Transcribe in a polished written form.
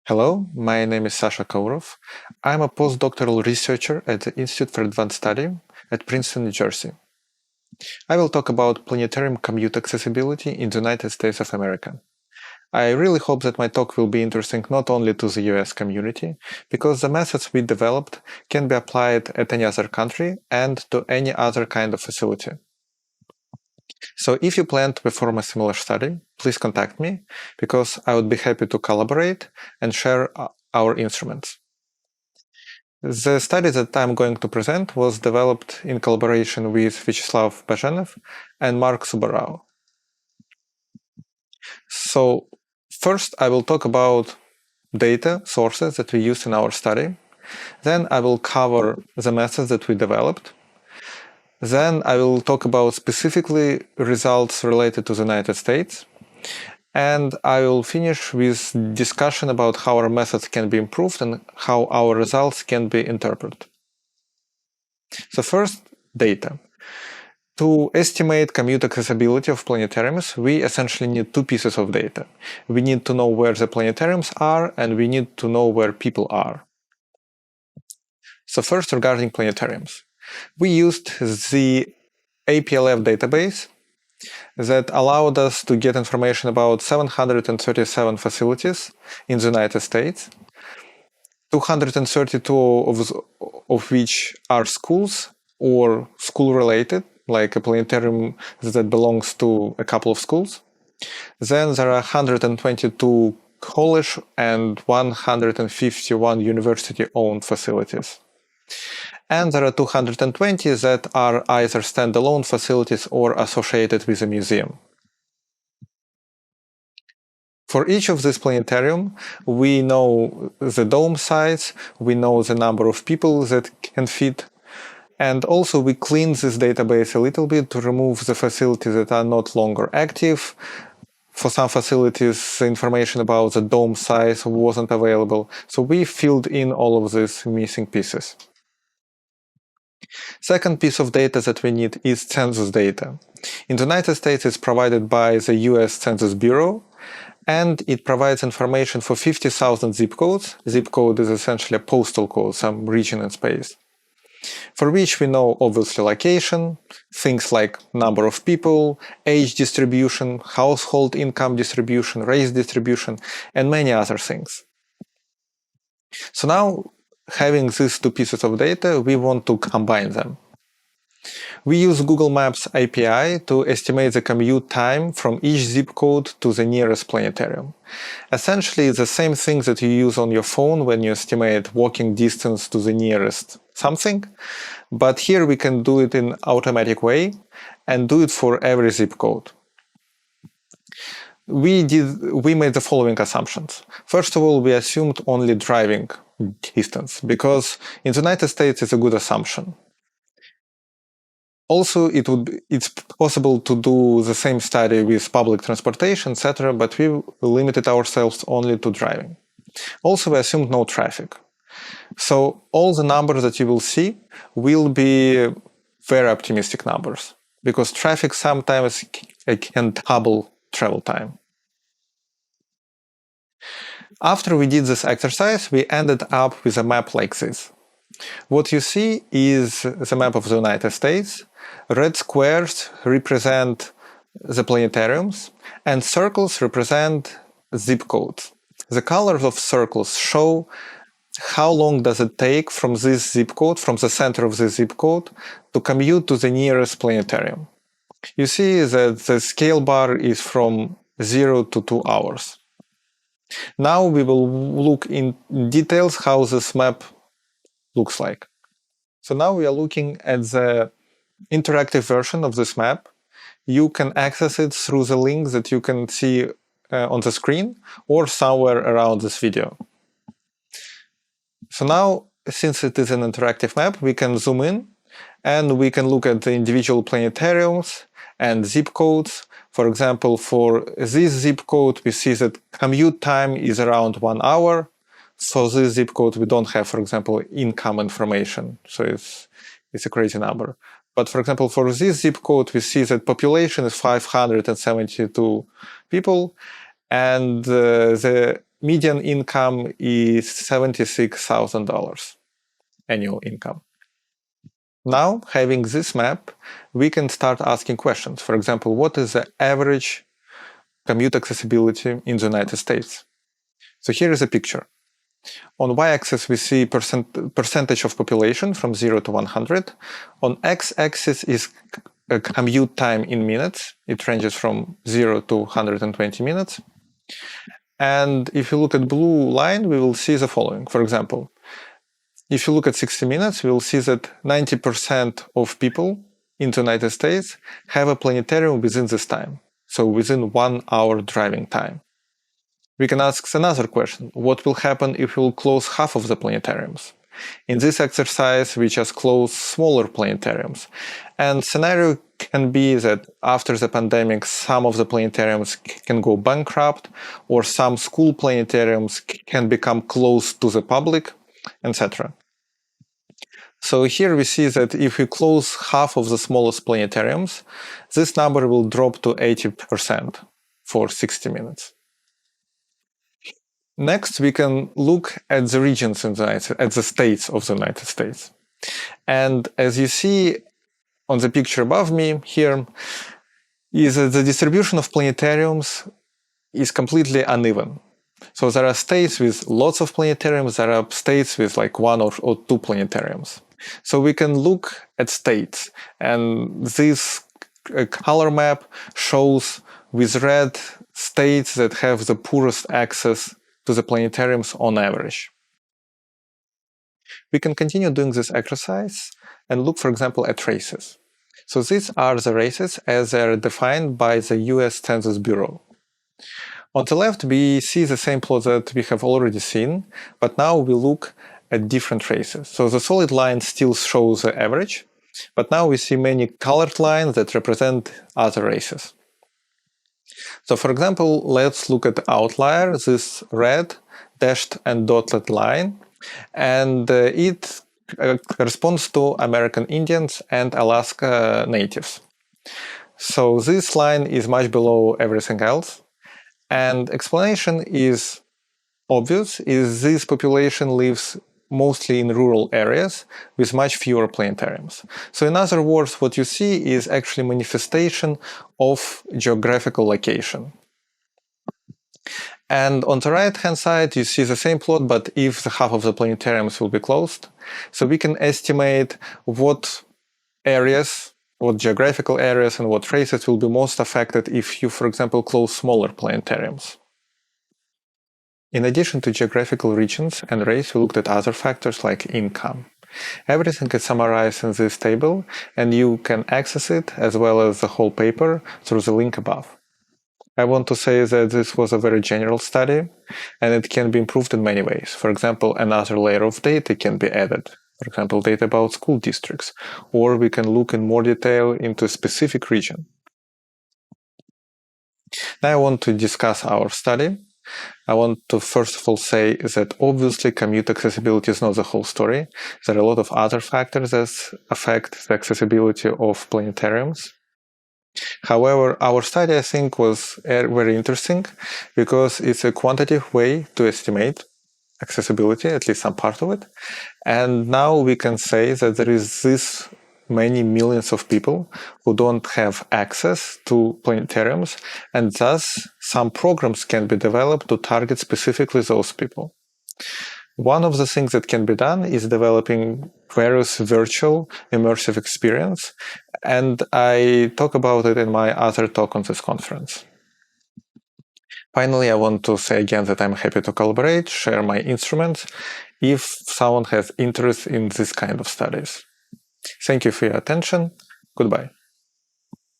Hello, my name is Sasha Kourav. I'm a postdoctoral researcher at the Institute for Advanced Study at Princeton, New Jersey. I will talk about planetarium commute accessibility in the United States of America. I really hope that my talk will be interesting not only to the US community, because the methods we developed can be applied at any other country and to any other kind of facility. So if you plan to perform a similar study, please contact me, because I would be happy to collaborate and share our instruments. The study that I'm going to present was developed in collaboration with Vyacheslav Bazhenev and Mark Subarao. So first, I will talk about data sources that we used in our study. Then I will cover the methods that we developed. Then I will talk about specifically results related to the United States. And I will finish with discussion about how our methods can be improved and how our results can be interpreted. So first, data. To estimate commute accessibility of planetariums, we essentially need two pieces of data. We need to know where the planetariums are, and we need to know where people are. So first, regarding planetariums. We used the APLF database that allowed us to get information about 737 facilities in the United States, 232 of which are schools or school-related, like a planetarium that belongs to a couple of schools. Then there are 122 college and 151 university-owned facilities. And there are 220 that are either standalone facilities or associated with a museum. For each of these planetarium, we know the dome size, we know the number of people that can fit, and also we clean this database a little bit to remove the facilities that are not longer active. For some facilities, the information about the dome size wasn't available, so we filled in all of these missing pieces. Second piece of data that we need is census data. In the United States, it's provided by the US Census Bureau, and it provides information for 50,000 zip codes. Zip code is essentially a postal code, some region in space, for which we know obviously location, things like number of people, age distribution, household income distribution, race distribution, and many other things. So now, having these two pieces of data, we want to combine them. We use Google Maps API to estimate the commute time from each zip code to the nearest planetarium. Essentially, it's the same thing that you use on your phone when you estimate walking distance to the nearest something, but here we can do it in automatic way and do it for every zip code. We made the following assumptions. First of all, we assumed only driving distance, because in the United States it's a good assumption. Also, it's possible to do the same study with public transportation, etc., but we limited ourselves only to driving. Also, we assumed no traffic. So all the numbers that you will see will be very optimistic numbers, because traffic sometimes can double travel time. After we did this exercise, we ended up with a map like this. What you see is the map of the United States. Red squares represent the planetariums, and circles represent zip codes. The colors of circles show how long does it take from this zip code, from the center of the zip code, to commute to the nearest planetarium. You see that the scale bar is from 0 to 2 hours. Now we will look in details how this map looks like. So now we are looking at the interactive version of this map. You can access it through the link that you can see on the screen or somewhere around this video. So now, since it is an interactive map, we can zoom in and we can look at the individual planetariums and zip codes. For example, for this zip code, we see that commute time is around 1 hour. For this zip code, we don't have, for example, income information. So it's a crazy number. But for example, for this zip code, we see that population is 572 people, and the median income is $76,000 annual income. Now, having this map, we can start asking questions. For example, what is the average commute accessibility in the United States? So here is a picture. On y-axis, we see percentage of population from 0 to 100. On x-axis is commute time in minutes. It ranges from 0 to 120 minutes. And if you look at blue line, we will see the following. For example, if you look at 60 minutes, we will see that 90% of people in the United States have a planetarium within this time. So within 1 hour driving time. We can ask another question. What will happen if we will close half of the planetariums? In this exercise, we just close smaller planetariums. And scenario can be that after the pandemic, some of the planetariums can go bankrupt, or some school planetariums can become closed to the public, etc. So here we see that if we close half of the smallest planetariums, this number will drop to 80% for 60 minutes. Next, we can look at the regions in at the states of the United States. And as you see on the picture above me here, is that the distribution of planetariums is completely uneven. So there are states with lots of planetariums, there are states with like 1 or 2 planetariums. So we can look at states, and this color map shows with red states that have the poorest access to the planetariums on average. We can continue doing this exercise and look, for example, at races. So these are the races as they are defined by the US Census Bureau. On the left, we see the same plot that we have already seen, but now we look at different races. So the solid line still shows the average, but now we see many colored lines that represent other races. So for example, let's look at the outlier, this red dashed and dotted line, and it corresponds to American Indians and Alaska natives. So this line is much below everything else, and explanation is obvious, is this population lives mostly in rural areas with much fewer planetariums. So in other words, what you see is actually manifestation of geographical location. And on the right-hand side, you see the same plot, but if the half of the planetariums will be closed. So we can estimate what areas, what geographical areas and what races will be most affected if you, for example, close smaller planetariums. In addition to geographical regions and race, we looked at other factors like income. Everything is summarized in this table, and you can access it as well as the whole paper through the link above. I want to say that this was a very general study, and it can be improved in many ways. For example, another layer of data can be added. For example, data about school districts, or we can look in more detail into a specific region. Now I want to discuss our study. I want to first of all say that obviously commute accessibility is not the whole story. There are a lot of other factors that affect the accessibility of planetariums. However, our study, I think, was very interesting because it's a quantitative way to estimate accessibility, at least some part of it. And now we can say that there is this many millions of people who don't have access to planetariums, and thus some programs can be developed to target specifically those people. One of the things that can be done is developing various virtual immersive experience, and I talk about it in my other talk on this conference. Finally, I want to say again that I'm happy to collaborate, share my instruments, if someone has interest in this kind of studies. Thank you for your attention. Goodbye.